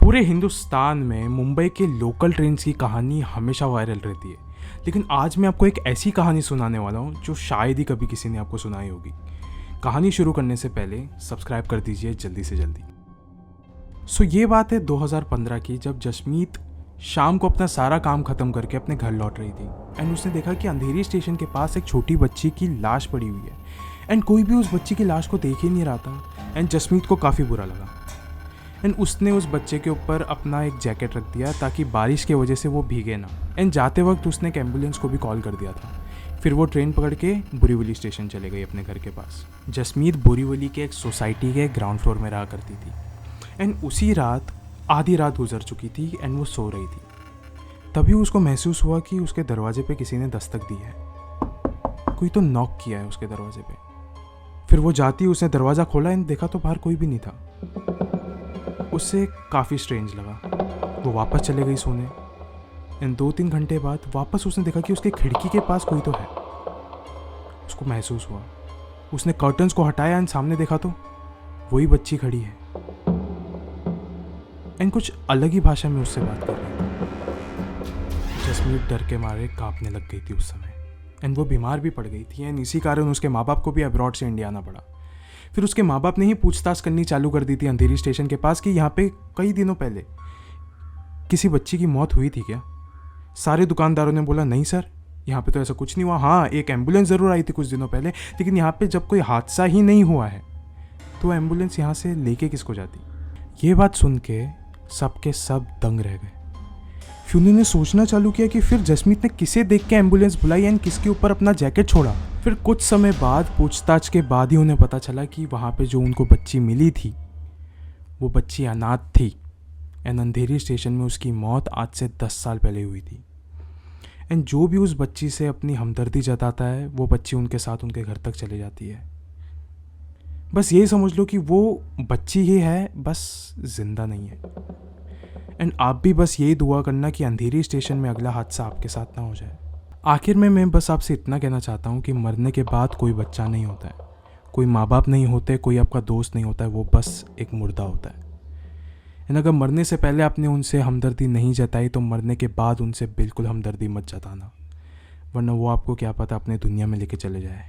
पूरे हिंदुस्तान में मुंबई के लोकल ट्रेन्स की कहानी हमेशा वायरल रहती है, लेकिन आज मैं आपको एक ऐसी कहानी सुनाने वाला हूँ जो शायद ही कभी किसी ने आपको सुनाई होगी। कहानी शुरू करने से पहले सब्सक्राइब कर दीजिए जल्दी से जल्दी। ये बात है 2015 की, जब जसमीत शाम को अपना सारा काम ख़त्म करके अपने घर लौट रही थी एंड उसने देखा कि अंधेरी स्टेशन के पास एक छोटी बच्ची की लाश पड़ी हुई है एंड कोई भी उस बच्ची की लाश को देख ही नहीं रहा था एंड जसमीत को काफ़ी बुरा लगा एंड उसने उस बच्चे के ऊपर अपना एक जैकेट रख दिया ताकि बारिश की वजह से वो भीगे ना एंड जाते वक्त उसने एक एम्बुलेंस को भी कॉल कर दिया था। फिर वो ट्रेन पकड़ के बोरीवली स्टेशन चले गई अपने घर के पास। जसमीत बोरीवली के एक सोसाइटी के ग्राउंड फ्लोर में रहा करती थी एंड उसी रात आधी रात गुजर चुकी थी एंड वो सो रही थी। तभी उसको महसूस हुआ कि उसके दरवाजे पे किसी ने दस्तक दी है, कोई तो नॉक किया है उसके दरवाजे पे। फिर वो जाती उसने दरवाज़ा खोला एंड देखा तो बाहर कोई भी नहीं था। उससे काफ़ी स्ट्रेंज लगा। वो वापस चले गई सोने एंड 2-3 घंटे बाद वापस उसने देखा कि उसके खिड़की के पास कोई तो है। उसको महसूस हुआ, उसने कर्टन्स को हटाया एंड सामने देखा तो वही बच्ची खड़ी है एंड कुछ अलग ही भाषा में उससे बात कर रही थी। जसमीत डर के मारे कांपने लग गई थी उस समय एंड वो बीमार भी पड़ गई थी एंड इसी कारण उसके माँ बाप को भी अब्रॉड से इंडिया आना पड़ा। फिर उसके माँ बाप ने ही पूछताछ करनी चालू कर दी थी अंधेरी स्टेशन के पास कि यहाँ पे कई दिनों पहले किसी बच्ची की मौत हुई थी क्या। सारे दुकानदारों ने बोला नहीं सर, यहाँ पे तो ऐसा कुछ नहीं हुआ। हाँ, एक एम्बुलेंस ज़रूर आई थी कुछ दिनों पहले, लेकिन यहाँ पे जब कोई हादसा ही नहीं हुआ है तो एम्बुलेंस यहाँ से लेके किसको जाती। ये बात सुन के सबके सब दंग रह गए। फिर उन्होंने सोचना चालू किया कि फिर जसमीत ने किसे देख के एम्बुलेंस बुलाई एंड किसके ऊपर अपना जैकेट छोड़ा। फिर कुछ समय बाद पूछताछ के बाद ही उन्हें पता चला कि वहाँ पे जो उनको बच्ची मिली थी वो बच्ची अनाथ थी एंड अंधेरी स्टेशन में उसकी मौत आज से 10 साल पहले हुई थी। एंड जो भी उस बच्ची से अपनी हमदर्दी जताता है वो बच्ची उनके साथ उनके घर तक चली जाती है। बस यही समझ लो कि वो बच्ची ही है, बस जिंदा नहीं है। एंड आप भी बस यही दुआ करना कि अंधेरी स्टेशन में अगला हादसा आपके साथ ना हो जाए। आखिर में मैं बस आपसे इतना कहना चाहता हूँ कि मरने के बाद कोई बच्चा नहीं होता है, कोई माँ बाप नहीं होते, कोई आपका दोस्त नहीं होता है, वो बस एक मुर्दा होता है। एंड अगर मरने से पहले आपने उनसे हमदर्दी नहीं जताई तो मरने के बाद उनसे बिल्कुल हमदर्दी मत जताना, वरना वो आपको क्या पता अपने दुनिया में लेके चले जाए।